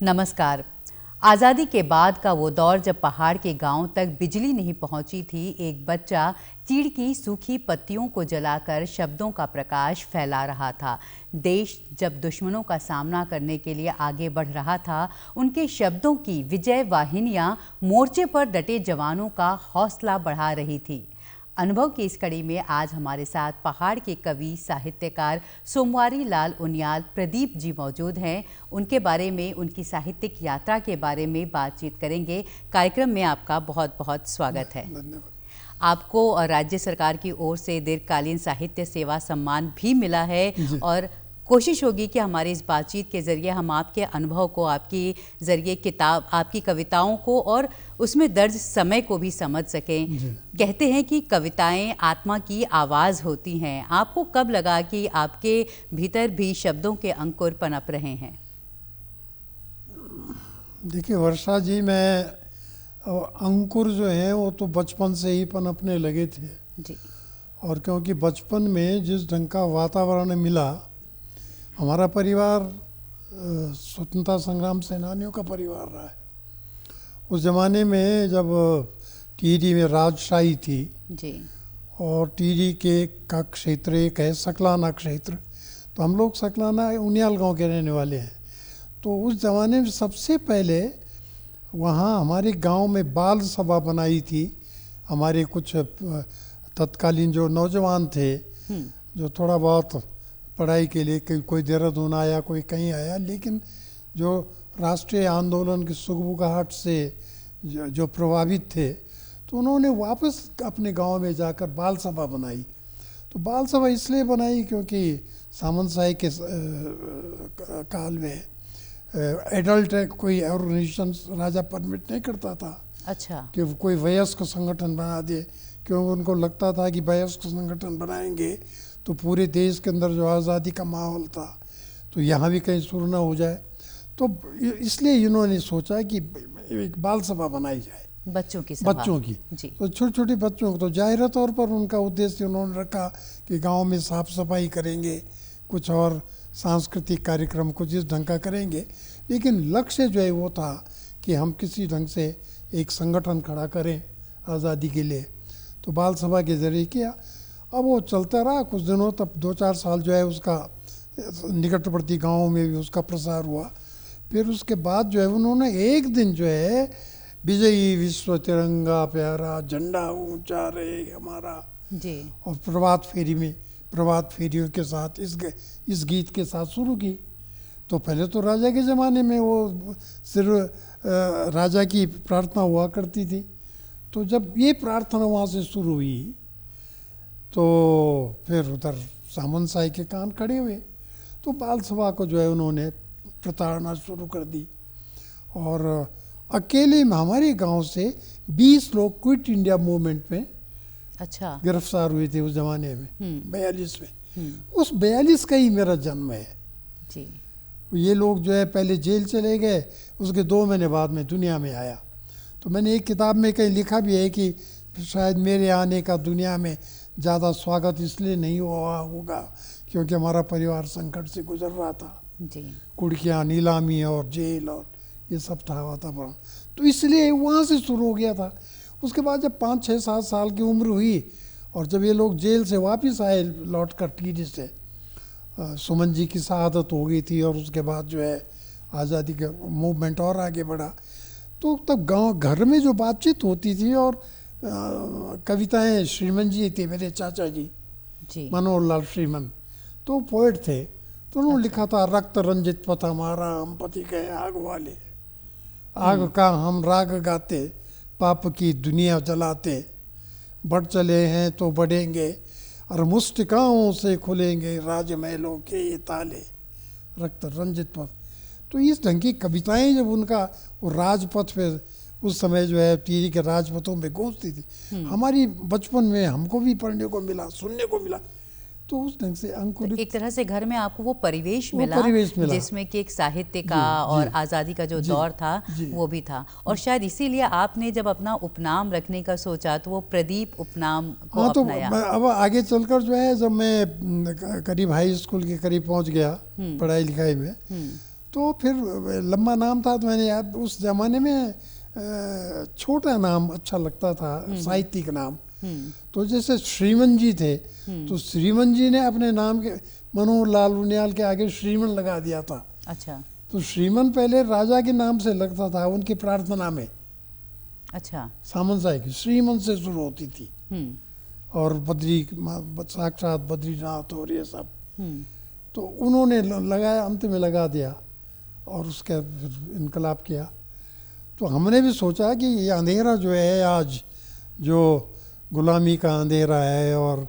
नमस्कार। आज़ादी के बाद का वो दौर जब पहाड़ के गांव तक बिजली नहीं पहुंची थी, एक बच्चा चीड़ की सूखी पत्तियों को जलाकर शब्दों का प्रकाश फैला रहा था। देश जब दुश्मनों का सामना करने के लिए आगे बढ़ रहा था, उनके शब्दों की विजय वाहिनियां मोर्चे पर डटे जवानों का हौसला बढ़ा रही थी। अनुभव की इस कड़ी में आज हमारे साथ पहाड़ के कवि साहित्यकार सोमवारी लाल उनियाल प्रदीप जी मौजूद हैं। उनके बारे में, उनकी साहित्यिक यात्रा के बारे में बातचीत करेंगे। कार्यक्रम में आपका बहुत बहुत स्वागत है। धन्यवाद। आपको और राज्य सरकार की ओर से दीर्घकालीन साहित्य सेवा सम्मान भी मिला है और कोशिश होगी कि हमारी इस बातचीत के ज़रिए हम आपके अनुभव को, आपकी ज़रिए किताब, आपकी कविताओं को और उसमें दर्ज समय को भी समझ सकें। कहते हैं कि कविताएं आत्मा की आवाज़ होती हैं। आपको कब लगा कि आपके भीतर भी शब्दों के अंकुर पनप रहे हैं? देखिए वर्षा जी, मैं अंकुर जो है वो तो बचपन से ही पनपने लगे थे जी। और क्योंकि बचपन में जिस ढंग का वातावरण मिला, हमारा परिवार स्वतंत्रता संग्राम सेनानियों का परिवार रहा है। उस ज़माने में जब टिहरी में राजशाही थी जी। और टिहरी के का क्षेत्र एक है सकलाना क्षेत्र, तो हम लोग सकलाना उनियाल गांव के रहने वाले हैं। तो उस ज़माने में सबसे पहले वहाँ हमारे गांव में बाल सभा बनाई थी। हमारे कुछ तत्कालीन जो नौजवान थे, जो थोड़ा बहुत पढ़ाई के लिए कोई देहरादून आया, कोई कहीं आया, लेकिन जो राष्ट्रीय आंदोलन की सुगबुगाहट से जो प्रभावित थे, तो उन्होंने वापस अपने गांव में जाकर बाल सभा बनाई। तो बाल सभा इसलिए बनाई क्योंकि सामंतशाही के काल में एडल्ट कोई ऑर्गेनाइजेशन राजा परमिट नहीं करता था। अच्छा। कि कोई वयस्क संगठन बना दे, क्योंकि उनको लगता था कि वयस्क संगठन बनाएंगे तो पूरे देश के अंदर जो आज़ादी का माहौल था तो यहाँ भी कहीं शुरू ना हो जाए। तो इसलिए इन्होंने सोचा कि एक बाल सभा बनाई जाए, बच्चों की सभा। बच्चों की जी। तो छोटे छोटे बच्चों को, तो जाहिर तौर पर उनका उद्देश्य उन्होंने रखा कि गांव में साफ सफाई करेंगे, कुछ और सांस्कृतिक कार्यक्रम कुछ इस ढंग का करेंगे, लेकिन लक्ष्य जो है वो था कि हम किसी ढंग से एक संगठन खड़ा करें आज़ादी के लिए। तो बाल सभा के जरिए किया। अब वो चलता रहा कुछ दिनों तक, 2-4 साल जो है उसका निकटवर्ती गाँव में भी उसका प्रसार हुआ। फिर उसके बाद जो है उन्होंने एक दिन जो है विजयी विश्व तिरंगा प्यारा झंडा ऊंचा रहे हमारा जी। और प्रभात फेरियों के साथ इस गीत के साथ शुरू की। तो पहले तो राजा के ज़माने में वो सिर्फ राजा की प्रार्थना हुआ करती थी। तो जब ये प्रार्थना वहाँ से शुरू हुई तो फिर उधर सामंतशाही के कान खड़े हुए। तो बाल सभा को जो है उन्होंने प्रताड़ना शुरू कर दी और अकेले में हमारे गांव से 20 लोग क्विट इंडिया मूवमेंट में अच्छा गिरफ्तार हुए थे उस जमाने में, 42 में। उस 42 का ही मेरा जन्म है जी। ये लोग जो है पहले जेल चले गए, उसके 2 महीने बाद में दुनिया में आया। तो मैंने एक किताब में कहीं लिखा भी है कि शायद मेरे आने का दुनिया में ज़्यादा स्वागत इसलिए नहीं हुआ होगा क्योंकि हमारा परिवार संकट से गुजर रहा था जी। कुड़कियाँ, नीलामी और जेल और ये सब था वातावरण। तो इसलिए वहाँ से शुरू हो गया था। उसके बाद जब 5-6-7 साल की उम्र हुई और जब ये लोग जेल से वापस आए लौट कर टिहरी से, सुमन जी की शहादत हो गई थी और उसके बाद जो है आज़ादी का मूवमेंट और आगे बढ़ा। तो तब गांव घर में जो बातचीत होती थी और कविताएं, श्रीमन जी थे मेरे चाचा जी, मनोहर लाल श्रीमन, तो पोएट थे। तो उन्होंने लिखा था, रक्त रंजित पथ हमारा, हम पति गए आग वाले, आग का हम राग गाते, पाप की दुनिया जलाते, बढ़ चले हैं तो बढ़ेंगे और मुस्टिकाओं से खुलेंगे राजमहलों के ये ताले, रक्त रंजित पथ। तो इस ढंग की कविताएं जब उनका वो राजपथ पे उस समय जो है टिहरी के राजपथों में गूंजती थी, हमारी बचपन में हमको भी पढ़ने को मिला, सुनने को मिला। तो उस ढंग से अंकुरित, एक तरह से घर में आपको वो परिवेश मिला जिसमें कि एक साहित्य का और आज़ादी का जो दौर था वो भी था। और शायद इसीलिए आपने जब अपना उपनाम रखने का सोचा तो वो प्रदीप उपनाम को अपनाया। तो अब आगे चलकर जो है जब मैं करीब हाई स्कूल के करीब पहुंच गया पढ़ाई लिखाई में, तो फिर लंबा नाम था तो मैंने याद, उस ज़माने में छोटा नाम अच्छा लगता था, साहित्यिक नाम। तो जैसे श्रीमन जी थे, तो श्रीमन जी ने अपने नाम के मनोहर लाल उनियाल के आगे श्रीमन लगा दिया था। अच्छा। तो श्रीमन पहले राजा के नाम से लगता था उनकी प्रार्थना में। अच्छा। सामन साई की श्रीमन से शुरू होती थी, और बद्री साक्षात बद्रीनाथ और ये सब। तो उन्होंने लगाया, अंत में लगा दिया और उसका फिर इनकलाब किया। तो हमने भी सोचा कि ये अंधेरा जो है आज, जो गुलामी का अंधेरा है, और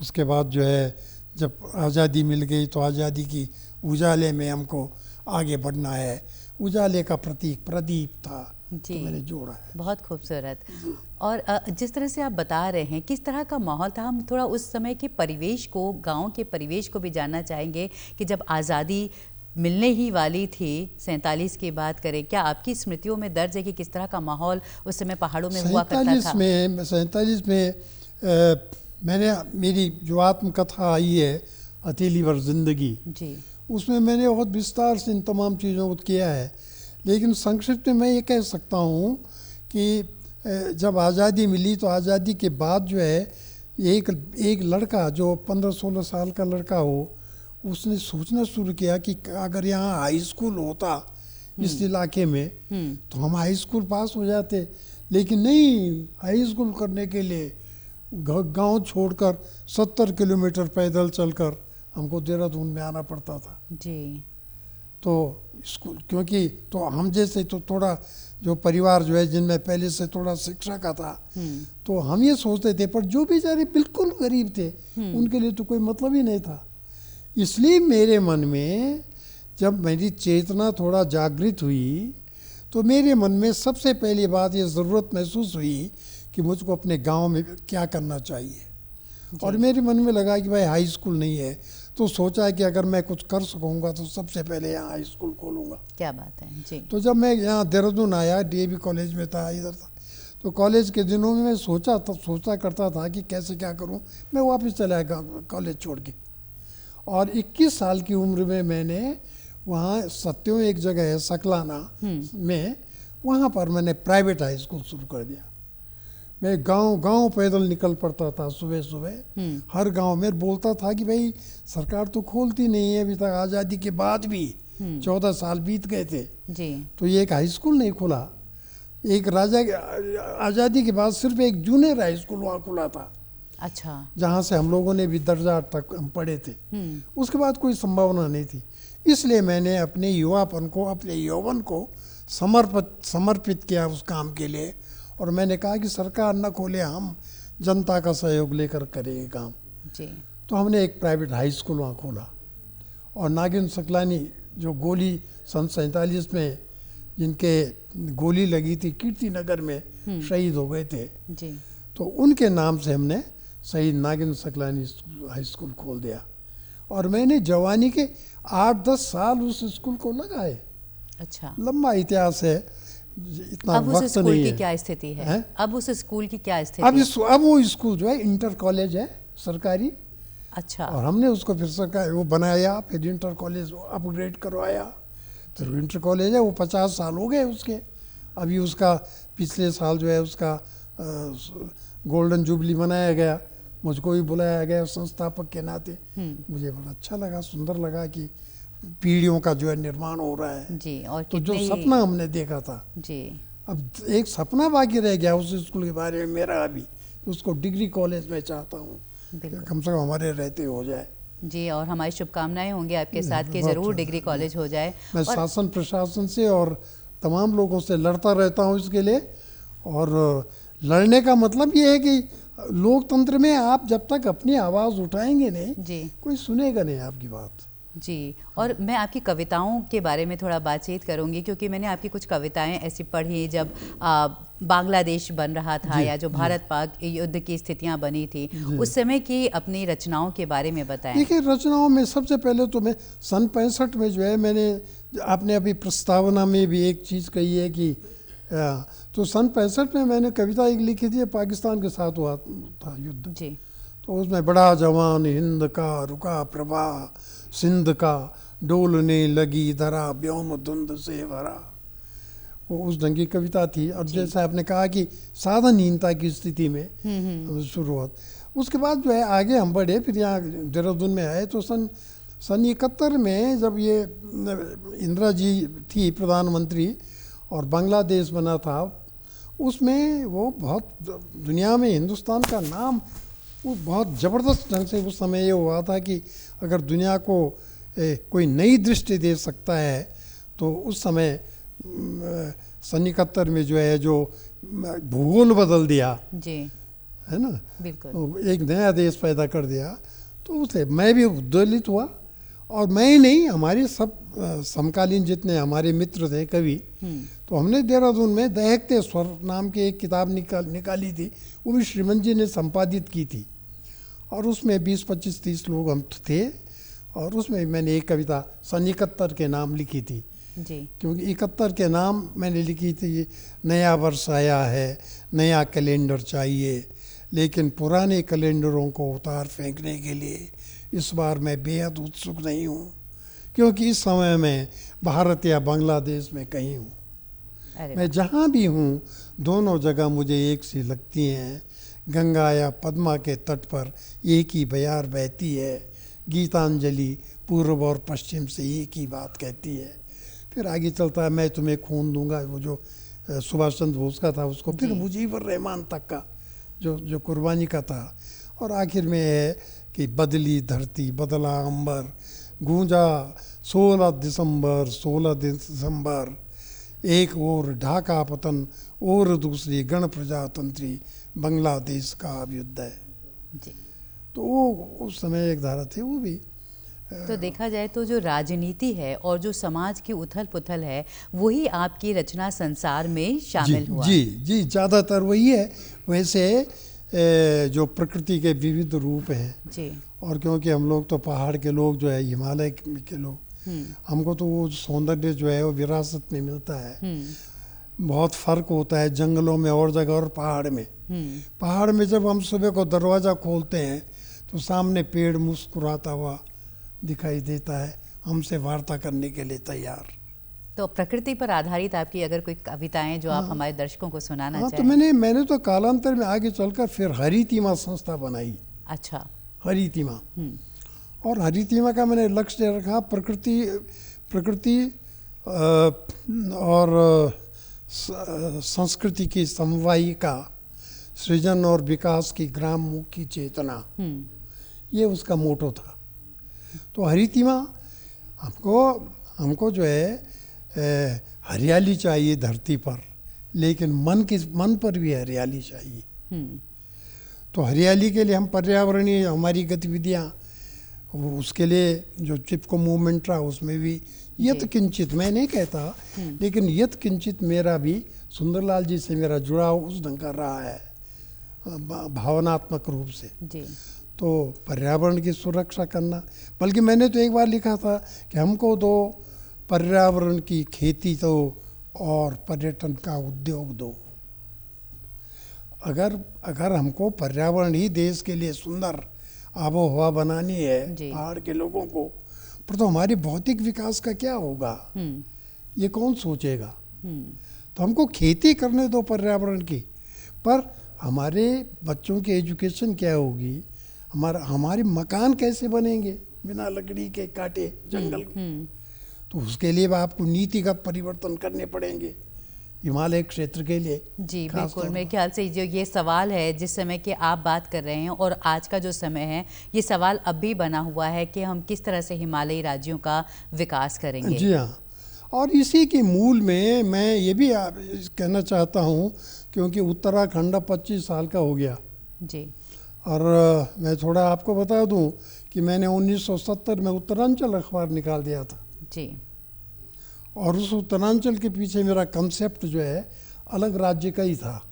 उसके बाद जो है जब आज़ादी मिल गई तो आज़ादी की उजाले में हमको आगे बढ़ना है। उजाले का प्रतीक प्रदीप था, तो मैंने जोड़ा है। बहुत खूबसूरत। और जिस तरह से आप बता रहे हैं किस तरह का माहौल था, हम थोड़ा उस समय के परिवेश को, गांव के परिवेश को भी जानना चाहेंगे कि जब आज़ादी मिलने ही वाली थी 47 की बात करें, क्या आपकी स्मृतियों में दर्ज है कि किस तरह का माहौल उस समय पहाड़ों में हुआ करता था? 47 में मैंने, मेरी जो आत्मकथा आई है हथेली भर जिंदगी जी, उसमें मैंने बहुत विस्तार से इन तमाम चीज़ों को किया है। लेकिन संक्षिप्त में मैं ये कह सकता हूँ कि जब आज़ादी मिली तो आज़ादी के बाद जो है एक लड़का जो 15-16 साल का लड़का हो, उसने सोचना शुरू किया कि अगर यहाँ हाई स्कूल होता इस इलाके में तो हम हाई स्कूल पास हो जाते। लेकिन नहीं, हाई स्कूल करने के लिए गांव छोड़कर 70 किलोमीटर पैदल चलकर हमको देहरादून में आना पड़ता था जी। तो स्कूल, क्योंकि तो हम जैसे तो थोड़ा जो परिवार जो है जिनमें पहले से थोड़ा शिक्षा का था, तो हम ये सोचते थे, पर जो बेचारे बिल्कुल गरीब थे उनके लिए तो कोई मतलब ही नहीं था। इसलिए मेरे मन में जब मेरी चेतना थोड़ा जागृत हुई तो मेरे मन में सबसे पहली बात ये ज़रूरत महसूस हुई कि मुझको अपने गांव में क्या करना चाहिए। और मेरे मन में लगा कि भाई हाई स्कूल नहीं है, तो सोचा कि अगर मैं कुछ कर सकूंगा तो सबसे पहले यहाँ हाई स्कूल खोलूँगा। क्या बात है जी। तो जब मैं यहाँ देहरादून आया, डीएवी कॉलेज में था, इधर था, तो कॉलेज के दिनों में मैं सोचा करता था कि कैसे क्या करूँ। मैं वापस चला गया कॉलेज छोड़ के, और 21 साल की उम्र में मैंने वहाँ सत्यों एक जगह है सकलाना में, वहाँ पर मैंने प्राइवेट हाई स्कूल शुरू कर दिया। मैं गांव पैदल निकल पड़ता था सुबह सुबह, हर गांव में बोलता था कि भाई सरकार तो खोलती नहीं है अभी तक, आज़ादी के बाद भी 14 साल बीत गए थे जी, तो ये एक हाई स्कूल नहीं खुला। एक आज़ादी के बाद सिर्फ एक जूनियर हाई स्कूल वहाँ खुला था। अच्छा। जहाँ से हम लोगों ने भी दर्जा तक हम पढ़े थे। उसके बाद कोई संभावना नहीं थी। इसलिए मैंने अपने युवापन को, अपने यौवन को समर्पित किया उस काम के लिए, और मैंने कहा कि सरकार न खोले, हम जनता का सहयोग लेकर करेंगे काम जी। तो हमने एक प्राइवेट हाई स्कूल वहाँ खोला, और नागिन सकलानी जो गोली सन 47 में जिनके गोली लगी थी कीर्ति नगर में, शहीद हो गए थे जी, तो उनके नाम से हमने शहीद नागिन सकलानी हाई स्कूल खोल दिया। और मैंने जवानी के 8-10 साल उस स्कूल को लगाए। अच्छा, लंबा इतिहास है, इतना अब वक्त उस स्कूल नहीं की है। क्या स्थिति है? अब उस स्कूल की क्या स्थिति है? अब वो स्कूल जो है इंटर कॉलेज है सरकारी। अच्छा। और हमने उसको फिर सरकार वो बनाया, फिर इंटर कॉलेज अपग्रेड करवाया, फिर इंटर कॉलेज है वो 50 साल हो गए उसके। अभी उसका पिछले साल जो है उसका गोल्डन जुबली मनाया गया, मुझको भी बुलाया गया संस्थापक के नाते। मुझे बड़ा अच्छा लगा, सुंदर लगा कि पीढ़ियों का जो है निर्माण हो रहा है जी। और तो जो सपना हमने देखा था जी, अब एक सपना बाकी रह गया उस स्कूल के बारे में मेरा, अभी उसको डिग्री कॉलेज में चाहता हूँ कम से कम हमारे रहते हो जाए जी। और हमारी शुभकामनाएं होंगी आपके साथ कि जरूर डिग्री कॉलेज हो जाए। मैं शासन प्रशासन से और तमाम लोगों से लड़ता रहता हूँ इसके लिए। और लड़ने का मतलब ये है कि लोकतंत्र में आप जब तक अपनी आवाज़ उठाएंगे नहीं जी, कोई सुनेगा नहीं आपकी बात जी। और मैं आपकी कविताओं के बारे में थोड़ा बातचीत करूंगी, क्योंकि मैंने आपकी कुछ कविताएं ऐसी पढ़ी जब बांग्लादेश बन रहा था या जो भारत पाक युद्ध की स्थितियां बनी थी, उस समय की अपनी रचनाओं के बारे में बताएं। देखिए, रचनाओं में सबसे पहले तो मैं सन 65 में जो है, मैंने आपने अभी प्रस्तावना में भी एक चीज़ कही है कि तो सन 65 में मैंने कविता एक लिखी थी, पाकिस्तान के साथ हुआ था युद्ध जी। तो उसमें बड़ा जवान हिंद का रुका प्रवाह, सिंध का डोलने लगी धरा, व्योम धुंध से भरा। वो उस ढंग की कविता थी। और जैसा आपने कहा कि साधनहीनता की स्थिति में शुरुआत, उसके बाद जो है आगे हम बढ़े, फिर यहाँ देहरादून में आए तो सन 71 में जब ये इंदिरा जी थी प्रधानमंत्री और बांग्लादेश बना था, उसमें वो बहुत दुनिया में हिंदुस्तान का नाम वो बहुत ज़बरदस्त ढंग से उस समय ये हुआ था कि अगर दुनिया को कोई नई दृष्टि दे सकता है तो उस समय सन 71 में जो है जो भूगोल बदल दिया जी, है ना, बिल्कुल एक नया देश पैदा कर दिया। तो उसे मैं भी उद्वेलित हुआ, और मैं ही नहीं, हमारे सब समकालीन जितने हमारे मित्र थे कवि, तो हमने देहरादून में दहकते स्वर नाम की एक किताब निकाली थी। वो भी श्रीमंत जी ने संपादित की थी, और उसमें 20-25-30 लोग हम थे, और उसमें मैंने एक कविता सन 71 के नाम लिखी थी जी, क्योंकि 71 के नाम मैंने लिखी थी। नया वर्ष आया है, नया कैलेंडर चाहिए, लेकिन पुराने कैलेंडरों को उतार फेंकने के लिए इस बार मैं बेहद उत्सुक नहीं हूँ, क्योंकि इस समय मैं भारत या बांग्लादेश में कहीं हूँ। मैं जहाँ भी हूँ दोनों जगह मुझे एक सी लगती हैं। गंगा या पद्मा के तट पर एक ही बयार बहती है, गीतांजलि पूर्व और पश्चिम से एक ही बात कहती है। फिर आगे चलता है, मैं तुम्हें खून दूंगा, वो जो सुभाष चंद्र बोस का था उसको, फिर मुजीबर रहमान तक का जो कुर्बानी का था, और आखिर में है कि बदली धरती बदला अंबर, गूंजा 16 दिसंबर, एक और ढाका पतन और दूसरी गण प्रजातंत्री बांग्लादेश का अभ्युदय। तो वो उस समय एक धारा थी। वो भी तो देखा जाए तो जो राजनीति है और जो समाज की उथल पुथल है वही आपकी रचना संसार में शामिल हुआ। जी, ज़्यादातर वही है। वैसे जो प्रकृति के विविध रूप हैं जी, और क्योंकि हम लोग तो पहाड़ के लोग जो है, हिमालय के लोग, हमको तो वो सौंदर्य जो है वो विरासत में मिलता है। बहुत फ़र्क होता है जंगलों में और जगह और पहाड़ में। पहाड़ में जब हम सुबह को दरवाज़ा खोलते हैं तो सामने पेड़ मुस्कुराता हुआ दिखाई देता है, हमसे वार्ता करने के लिए तैयार। तो प्रकृति पर आधारित आपकी अगर कोई कविताएं जो आप हमारे दर्शकों को सुनाना चाहें। तो मैंने तो कालांतर में आगे चलकर फिर हरितिमा संस्था बनाई। अच्छा, हरितिमा। और हरितिमा का मैंने लक्ष्य रखा प्रकृति और संस्कृति की समवायी का सृजन और विकास की ग्राममुखी चेतना, ये उसका मोटो था। तो हरितिमा हमको जो है हरियाली चाहिए धरती पर, लेकिन मन पर भी हरियाली चाहिए। तो हरियाली के लिए हम पर्यावरणीय हमारी गतिविधियाँ, उसके लिए जो चिपको मूवमेंट रहा उसमें भी यत किंचित, मैं नहीं कहता, लेकिन यत किंचित मेरा भी सुंदरलाल जी से मेरा जुड़ाव उस ढंग का रहा है भावनात्मक रूप से। जी। तो पर्यावरण की सुरक्षा करना, बल्कि मैंने तो एक बार लिखा था कि हमको तो पर्यावरण की खेती दो और पर्यटन का उद्योग दो। अगर हमको पर्यावरण ही देश के लिए सुंदर आबो हवा बनानी है पहाड़ के लोगों को, पर तो हमारे भौतिक विकास का क्या होगा, ये कौन सोचेगा। तो हमको खेती करने दो पर्यावरण की, पर हमारे बच्चों की एजुकेशन क्या होगी, हमारे मकान कैसे बनेंगे बिना लकड़ी के काटे जंगल। तो उसके लिए आपको नीतिगत परिवर्तन करने पड़ेंगे हिमालय क्षेत्र के लिए। जी बिल्कुल, मेरे ख्याल से जो ये सवाल है जिस समय के आप बात कर रहे हैं और आज का जो समय है, ये सवाल अब भी बना हुआ है कि हम किस तरह से हिमालयी राज्यों का विकास करेंगे। जी हाँ, और इसी के मूल में मैं ये भी कहना चाहता हूँ, क्योंकि उत्तराखंड 25 साल का हो गया जी, और मैं थोड़ा आपको बता दूँ कि मैंने 1970 में उत्तरांचल अखबार निकाल दिया था जी, और उस उत्तरांचल के पीछे मेरा कंसेप्ट जो है अलग राज्य का ही था।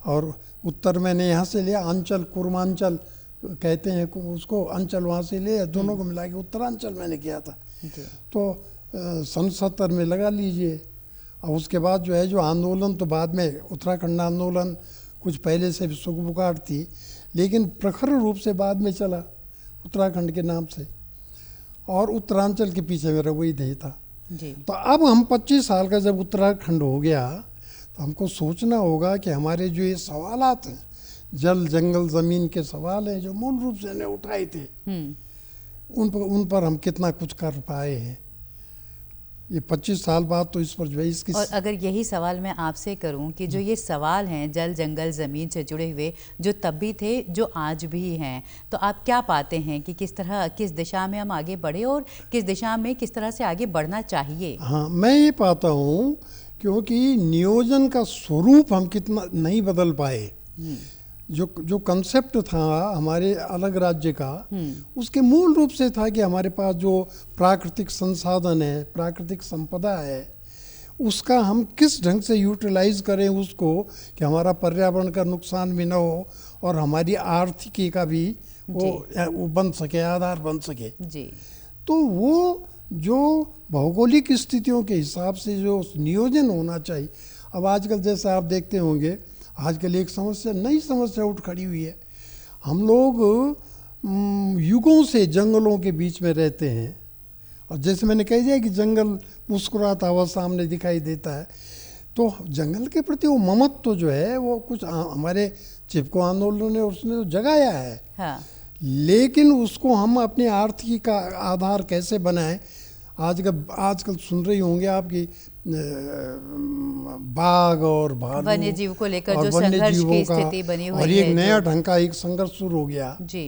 और उत्तर मैंने यहाँ से लिया, अंचल कुर्मांचल कहते हैं उसको, अंचल वहाँ से लिया, दोनों को मिला के उत्तरांचल मैंने किया था। तो सन 70 में लगा लीजिए। और उसके बाद जो है जो आंदोलन, तो बाद में उत्तराखंड आंदोलन कुछ पहले से भी सुगबुगाहट थी, लेकिन प्रखर रूप से बाद में चला उत्तराखंड के नाम से, और उत्तरांचल के पीछे मेरा वही ध्येय था जी। तो अब हम 25 साल का जब उत्तराखंड हो गया तो हमको सोचना होगा कि हमारे जो ये सवालात हैं, जल जंगल ज़मीन के सवाल हैं जो मूल रूप से हमने उठाए थे, उन पर हम कितना कुछ कर पाए हैं। ये 25 साल बाद तो इस पर जो है इसकी। और अगर यही सवाल मैं आपसे करूं कि जो ये सवाल हैं जल जंगल ज़मीन से जुड़े हुए, जो तब भी थे जो आज भी हैं, तो आप क्या पाते हैं कि किस तरह, किस दिशा में हम आगे बढ़े और किस दिशा में किस तरह से आगे बढ़ना चाहिए? हाँ, मैं ये पाता हूँ क्योंकि नियोजन का स्वरूप हम कितना नहीं बदल पाए। जो कंसेप्ट था हमारे अलग राज्य का, उसके मूल रूप से था कि हमारे पास जो प्राकृतिक संसाधन है, प्राकृतिक संपदा है, उसका हम किस ढंग से यूटिलाइज करें उसको कि हमारा पर्यावरण का नुकसान भी ना हो और हमारी आर्थिकी का भी वो बन सके, आधार बन सके जी। तो वो जो भौगोलिक स्थितियों के हिसाब से जो नियोजन होना चाहिए। अब आजकल जैसे आप देखते होंगे, आजकल एक समस्या, नई समस्या उठ खड़ी हुई है। हम लोग युगों से जंगलों के बीच में रहते हैं, और जैसे मैंने कह दिया कि जंगल मुस्कुराता हुआ सामने दिखाई देता है, तो जंगल के प्रति वो ममत्व जो है वो कुछ हमारे चिपको आंदोलन ने उसने तो जगाया है। हाँ। लेकिन उसको हम अपने आर्थिक का आधार कैसे बनाएं। आजकल सुन रही होंगे आपकी बाघ और भालू, वन्य जीव को लेकर और जो संघर्ष की स्थिति बनी हुई है, और एक नया ढंग का एक संघर्ष शुरू हो गया जी।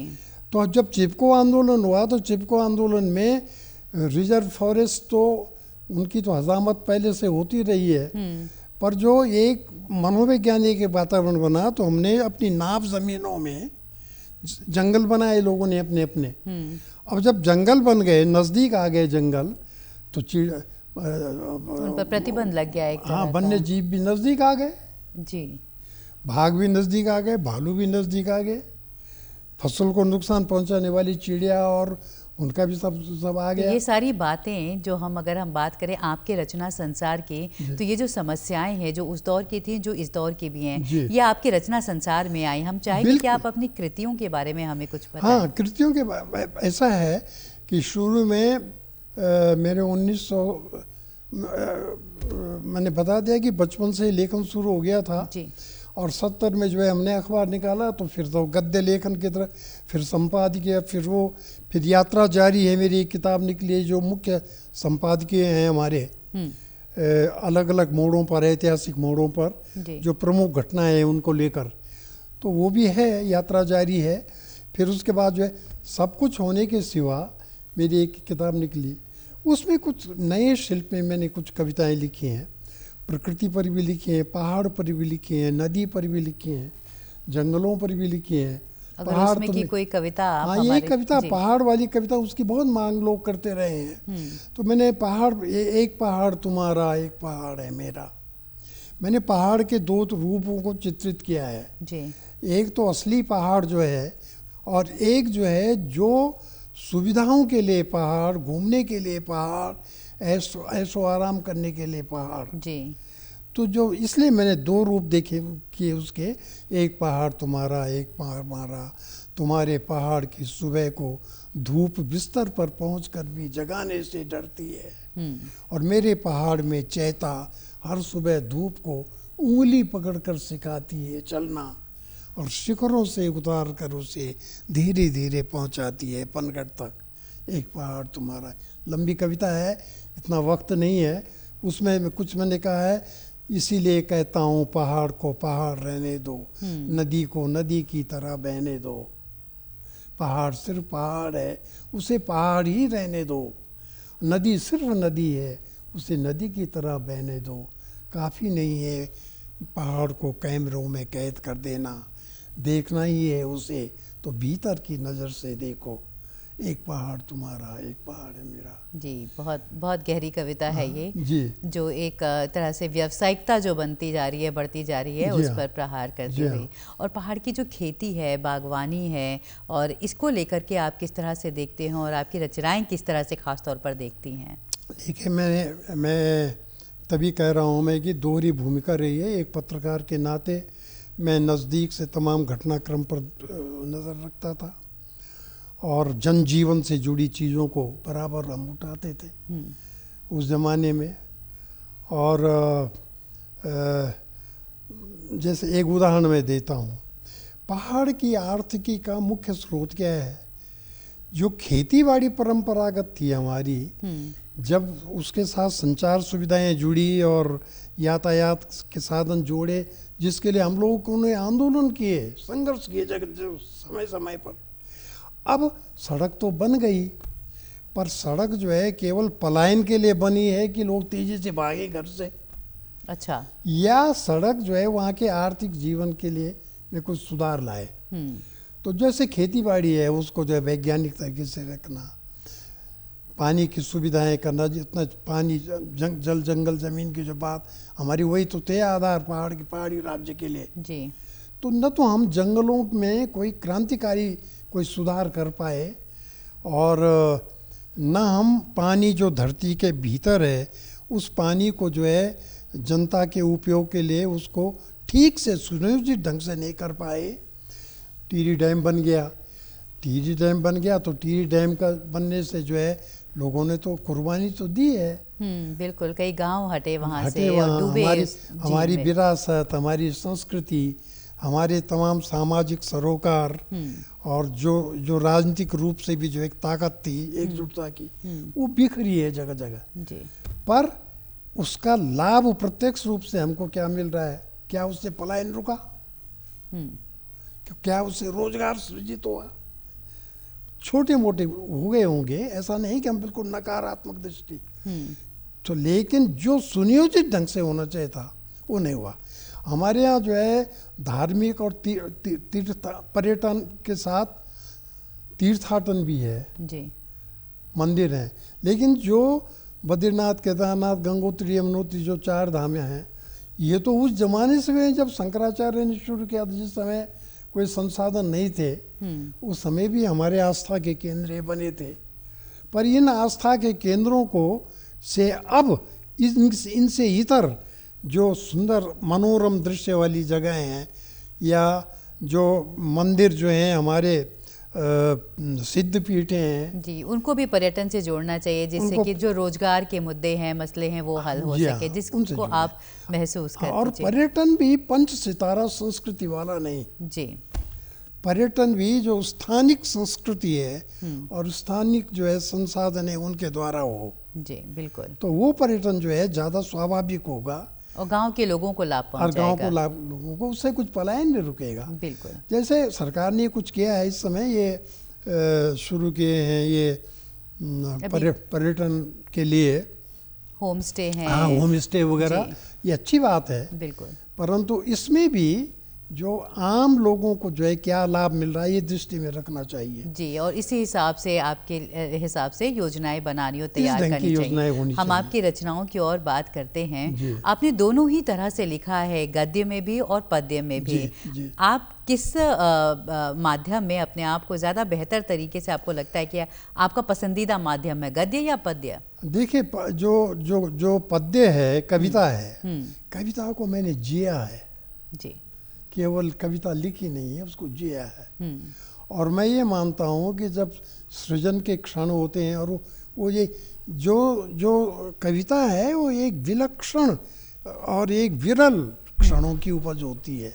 तो जब चिपको आंदोलन हुआ तो चिपको आंदोलन में रिजर्व फॉरेस्ट तो उनकी तो हजामत पहले से होती रही है, पर जो एक मनोवैज्ञानिक वातावरण बना तो हमने अपनी नाप जमीनों में जंगल बनाए लोगों ने अपने अपने। अब जब जंगल बन गए, नज़दीक आ गए जंगल, तो उन पर प्रतिबंध लग गया एक तरह हाँ, का। वन्य जीव भी नज़दीक आ गए, जी। भाग भी नज़दीक आ गए, भालू भी नज़दीक आ गए, फसल को नुकसान पहुंचाने वाली चिड़िया और उनका भी सब आ गया। ये सारी बातें जो अगर हम बात करें आपके रचना संसार की, तो ये जो समस्याएं हैं जो उस दौर की थी, जो इस दौर की भी हैं, ये आपके रचना संसार में आई। हम चाहेंगे कि आप अपनी कृतियों के बारे में हमें कुछ बताएं। हाँ, कृतियों के ऐसा है कि शुरू में मेरे 1900 मैंने बता दिया कि बचपन से लेखन शुरू हो गया था जी। और 70 में जो है हमने अखबार निकाला, तो फिर तो गद्य लेखन की तरफ, फिर संपादकीय, फिर यात्रा जारी है। मेरी एक किताब निकली है जो मुख्य संपादकीय हैं हमारे, अलग अलग मोड़ों पर, ऐतिहासिक मोड़ों पर जो प्रमुख घटनाएं हैं उनको लेकर, तो वो भी है, यात्रा जारी है। फिर उसके बाद जो है सब कुछ होने के सिवा मेरी एक किताब निकली, उसमें कुछ नए शिल्प में मैंने कुछ कविताएं लिखी हैं, प्रकृति पर भी लिखी हैं, पहाड़ पर भी लिखी हैं, नदी पर भी लिखी हैं, जंगलों पर भी लिखी हैं। पहाड़ उसमें की कोई कविता आप हाँ, ये कविता पहाड़ वाली कविता, उसकी बहुत मांग लोग करते रहे हैं। तो मैंने पहाड़, एक पहाड़ तुम्हारा एक पहाड़ है मेरा, मैंने पहाड़ के दो रूपों को चित्रित किया है जी। एक तो असली पहाड़ जो है, और एक जो है जो सुविधाओं के लिए पहाड़, घूमने के लिए पहाड़, ऐशो आराम करने के लिए पहाड़ जी। तो जो इसलिए मैंने दो रूप देखे कि उसके, एक पहाड़ तुम्हारा एक पहाड़ हमारा, तुम्हारे पहाड़ की सुबह को धूप बिस्तर पर पहुंचकर भी जगाने से डरती है, और मेरे पहाड़ में चैता हर सुबह धूप को उंगली पकड़कर सिखाती है चलना, और शिखरों से उतार कर उसे धीरे धीरे पहुंचाती है पनघट तक। एक पहाड़ तुम्हारा, लंबी कविता है, इतना वक्त नहीं है उसमें। कुछ मैंने कहा है, इसीलिए कहता हूँ पहाड़ को पहाड़ रहने दो, नदी को नदी की तरह बहने दो। पहाड़ सिर्फ पहाड़ है, उसे पहाड़ ही रहने दो। नदी सिर्फ नदी है, उसे नदी की तरह बहने दो। काफ़ी नहीं है पहाड़ को कैमरों में कैद कर देना, देखना ही है उसे तो भीतर की नज़र से देखो। एक पहाड़ तुम्हारा एक पहाड़ है मेरा। जी, बहुत बहुत गहरी कविता है ये जी, जो एक तरह से व्यावसायिकता जो बनती जा रही है, बढ़ती जा रही है, उस पर प्रहार करती हुई। और पहाड़ की जो खेती है, बागवानी है, और इसको लेकर के आप किस तरह से देखते हैं और आपकी रचनाएं किस तरह से खास तौर पर देखती हैं? देखिए, मैं तभी कह रहा हूँ मैं कि दोहरी भूमिका रही है। एक पत्रकार के नाते मैं नज़दीक से तमाम घटनाक्रम पर नज़र रखता था और जनजीवन से जुड़ी चीज़ों को बराबर हम उठाते थे उस ज़माने में। और जैसे एक उदाहरण मैं देता हूँ, पहाड़ की आर्थिकी का मुख्य स्रोत क्या है? जो खेतीबाड़ी परंपरागत थी हमारी, जब उसके साथ संचार सुविधाएं जुड़ी और यातायात के साधन जोड़े, जिसके लिए हम लोगों ने आंदोलन किए, संघर्ष किए जगह समय समय पर। अब सड़क तो बन गई, पर सड़क जो है केवल पलायन के लिए बनी है कि लोग तेजी से भागे घर से। अच्छा। या सड़क जो है वहाँ के आर्थिक जीवन के लिए में कुछ सुधार लाए। तो जैसे खेती बाड़ी है उसको जो है वैज्ञानिक तरीके से रखना, पानी की सुविधाएं करना, जितना पानी जल जंगल ज़मीन की जो बात हमारी, वही तो थे आधार पहाड़ी राज्य के लिए जी। तो न तो हम जंगलों में कोई क्रांतिकारी कोई सुधार कर पाए, और न हम पानी जो धरती के भीतर है उस पानी को जो है जनता के उपयोग के लिए उसको ठीक से सुनियोजित ढंग से नहीं कर पाए। टिहरी डैम बन गया, तो टिहरी डैम का बनने से जो है लोगों ने तो कुर्बानी तो दी है। बिल्कुल, कई गांव हटे वहाँ से और डूबे। हमारी विरासत, हमारी संस्कृति, हमारे तमाम सामाजिक सरोकार और जो राजनीतिक रूप से भी जो एक ताकत थी एकजुटता की, वो बिखरी है जगह जगह। पर उसका लाभ प्रत्यक्ष रूप से हमको क्या मिल रहा है? क्या उससे पलायन रुका? क्या उससे रोजगार सृजित हुआ? छोटे मोटे हो गए होंगे, ऐसा नहीं कि हम बिल्कुल नकारात्मक दृष्टि, तो लेकिन जो सुनियोजित ढंग से होना चाहिए था वो नहीं हुआ। हमारे यहाँ जो है धार्मिक और तीर्थ पर्यटन के साथ तीर्थाटन भी है जी, मंदिर हैं, लेकिन जो बद्रीनाथ, केदारनाथ, गंगोत्री, यमुनोत्री जो 4 धाम हैं, ये तो उस जमाने से हुए जब शंकराचार्य ने शुरू किया था, जिस समय कोई संसाधन नहीं थे, उस समय भी हमारे आस्था के केंद्र बने थे। पर इन आस्था के केंद्रों को से अब इनसे इतर जो सुंदर मनोरम दृश्य वाली जगहें हैं या जो मंदिर जो हैं हमारे सिद्ध पीठें हैं जी, उनको भी पर्यटन से जोड़ना चाहिए, जिससे कि जो रोजगार के मुद्दे हैं, मसले हैं, वो हल हो सके, जिसको आप महसूस करते हैं। और पर्यटन भी 5 सितारा संस्कृति वाला नहीं जी, पर्यटन भी जो स्थानिक संस्कृति है और स्थानिक जो है संसाधन है उनके द्वारा हो। जी बिल्कुल। तो वो पर्यटन जो है ज़्यादा स्वाभाविक होगा और गांव के लोगों को लाभ पहुंचाएगा। और गांव को लाभ, लोगों को उससे कुछ पलायन नहीं रुकेगा। बिल्कुल। जैसे सरकार ने कुछ किया है इस समय, ये शुरू किए हैं ये पर्यटन के लिए होम स्टे हैं। हाँ, होम स्टे वगैरह, ये अच्छी बात है। बिल्कुल। परंतु इसमें भी जो आम लोगों को जो है क्या लाभ मिल रहा है, ये दृष्टि में रखना चाहिए। जी, और इसी हिसाब से आपके हिसाब से योजनाएं बनानी और तैयार करनी चाहिए। हम आपकी रचनाओं की और बात करते हैं। आपने दोनों ही तरह से लिखा है, गद्य में भी और पद्य में भी। जी। आप किस माध्यम में अपने आप को ज़्यादा बेहतर तरीके से आपको लगता है कि आपका पसंदीदा माध्यम है, गद्य या पद्य? देखिए, जो पद्य है, कविता है, कविता को मैंने जिया है जी, केवल कविता लिखी नहीं है, उसको जिया है। और मैं ये मानता हूँ कि जब सृजन के क्षण होते हैं और वो ये जो कविता है वो एक विलक्षण और एक विरल क्षणों की उपज होती है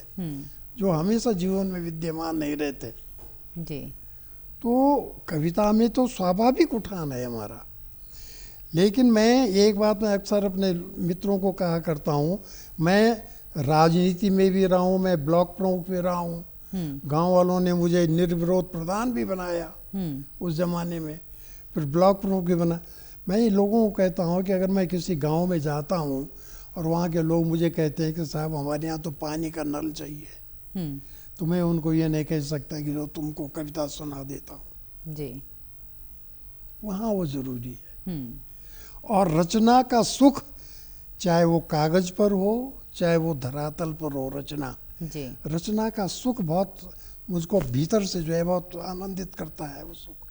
जो हमेशा जीवन में विद्यमान नहीं रहते। जी। तो कविता में तो स्वाभाविक उठान है हमारा। लेकिन मैं एक बात मैं अक्सर अपने मित्रों को कहा करता हूँ, मैं राजनीति में भी रहा हूँ, मैं ब्लॉक प्रमुख भी रहा हूँ, गांव वालों ने मुझे निर्विरोध प्रधान भी बनाया उस ज़माने में, फिर ब्लॉक प्रमुख भी बना। मैं ये लोगों को कहता हूँ कि अगर मैं किसी गांव में जाता हूँ और वहाँ के लोग मुझे कहते हैं कि साहब हमारे यहाँ तो पानी का नल चाहिए, तो मैं उनको ये नहीं कह सकता कि जो तुमको कविता सुना देता हूँ जी, वहाँ वो ज़रूरी है। और रचना का सुख चाहे वो कागज़ पर हो चाहे वो धरातल पर हो, रचना का सुख बहुत मुझको भीतर से जो है बहुत आनंदित करता है। वो सुख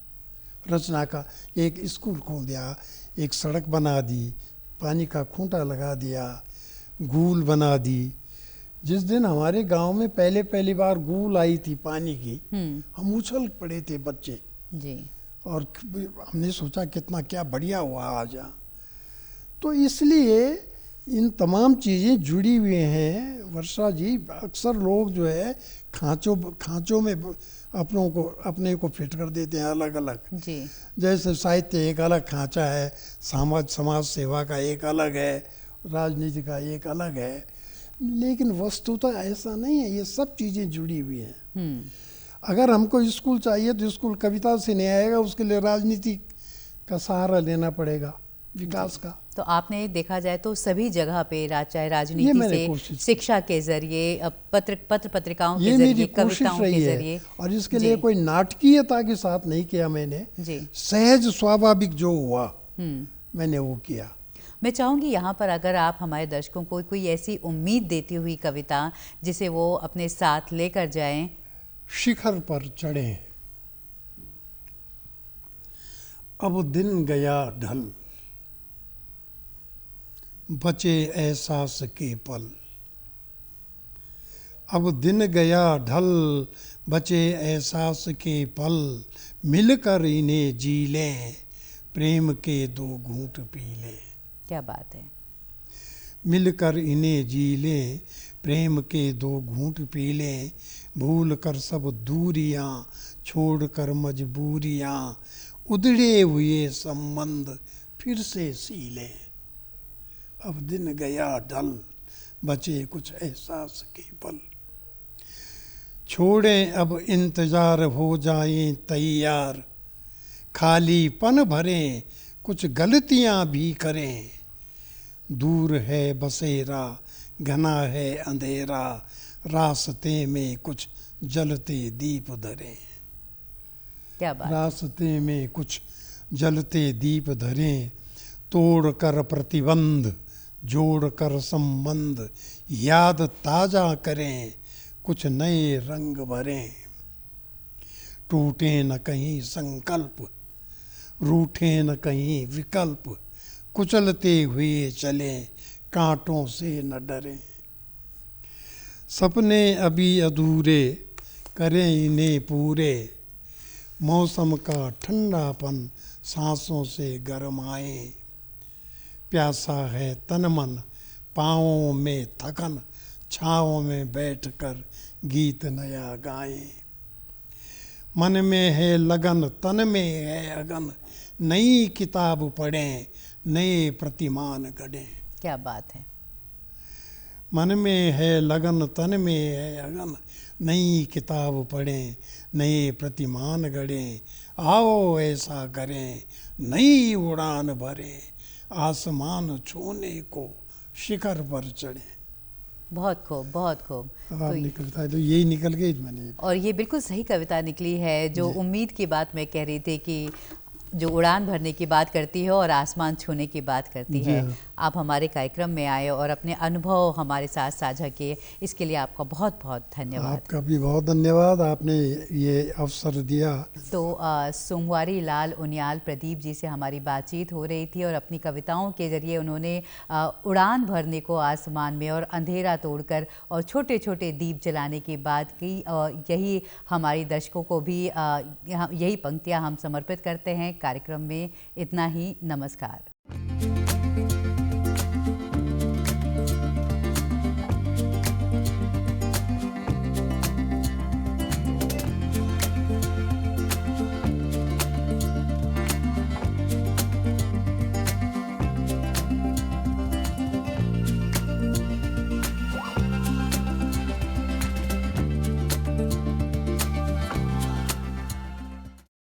रचना का, एक स्कूल खोल दिया, एक सड़क बना दी, पानी का खूंटा लगा दिया, गूल बना दी, जिस दिन हमारे गांव में पहली बार गूल आई थी पानी की, हम उछल पड़े थे बच्चे जी। और हमने सोचा कितना क्या बढ़िया हुआ आज। तो इसलिए इन तमाम चीज़ें जुड़ी हुई हैं वर्षा जी। अक्सर लोग जो है खांचों में अपने को फिट कर देते हैं अलग अलग जी। जैसे साहित्य एक अलग खांचा है, समाज सेवा का एक अलग है, राजनीति का एक अलग है, लेकिन वस्तुतः ऐसा नहीं है। ये सब चीज़ें जुड़ी हुई हैं। अगर हमको स्कूल चाहिए तो स्कूल कविता से नहीं आएगा, उसके लिए राजनीति का सहारा लेना पड़ेगा, विकास का। तो आपने देखा जाए तो सभी जगह पे चाहे राजनीति से, शिक्षा के जरिए, पत्र पत्रिकाओं के जरिए, कविताओं के जरिए, और इसके लिए कोई नाटकीयता के साथ नहीं किया मैंने जी। सहज स्वाभाविक जो हुआ मैंने वो किया। मैं चाहूँगी यहाँ पर अगर आप हमारे दर्शकों को कोई ऐसी उम्मीद देती हुई कविता जिसे वो अपने साथ लेकर जाएं। शिखर पर चढ़े अब दिन गया ढल, बचे एहसास के पल। अब दिन गया ढल, बचे एहसास के पल, मिलकर इन्हें जी लें, प्रेम के 2 घूंट पी लें। क्या बात है। मिलकर इन्हें जी लें, प्रेम के 2 घूंट पी लें, भूल कर सब दूरियां, छोड़ कर मजबूरियां, उधड़े हुए संबंध फिर से सी लें। अब दिन गया ढल, बचे कुछ एहसास के पल, छोड़ें अब इंतजार, हो जाएं तैयार, खालीपन भरें, कुछ गलतियां भी करें, दूर है बसेरा, घना है अंधेरा, रास्ते में कुछ जलते दीप धरें। क्या बात। रास्ते में कुछ जलते दीप धरें, तोड़ कर प्रतिबंध, जोड़ कर संबंध, याद ताजा करें, कुछ नए रंग भरें, टूटे न कहीं संकल्प, रूठे न कहीं विकल्प, कुचलते हुए चले, कांटों से न डरें। सपने अभी अधूरे, करें इन्हें पूरे, मौसम का ठंडापन सांसों से गरमाए, प्यासा है तन मन, पाँवों में थकन, छाँव में बैठकर गीत नया गाएं। मन में है लगन, तन में है अगन, नई किताब पढ़ें, नए प्रतिमान गढ़ें। क्या बात है। मन में है लगन, तन में है अगन, नई किताब पढ़ें, नए प्रतिमान गढ़ें, आओ ऐसा करें, नई उड़ान भरें, आसमान छूने को शिखर पर चढ़े। बहुत खूब, बहुत खूब। आपने कविता तो यही निकल गई मैंने, और ये बिल्कुल सही कविता निकली है जो उम्मीद की बात मैं कह रही थी कि जो उड़ान भरने की बात करती है और आसमान छूने की बात करती है। आप हमारे कार्यक्रम में आए और अपने अनुभव हमारे साथ साझा किए, इसके लिए आपका बहुत बहुत धन्यवाद। आपका भी बहुत धन्यवाद, आपने ये अवसर दिया। तो सोमवारी लाल उनियाल प्रदीप जी से हमारी बातचीत हो रही थी और अपनी कविताओं के जरिए उन्होंने उड़ान भरने को आसमान में और अंधेरा तोड़कर और छोटे छोटे दीप जलाने की बात की। यही हमारी दर्शकों को भी यही पंक्तियाँ हम समर्पित करते हैं कार्यक्रम में। इतना ही, नमस्कार।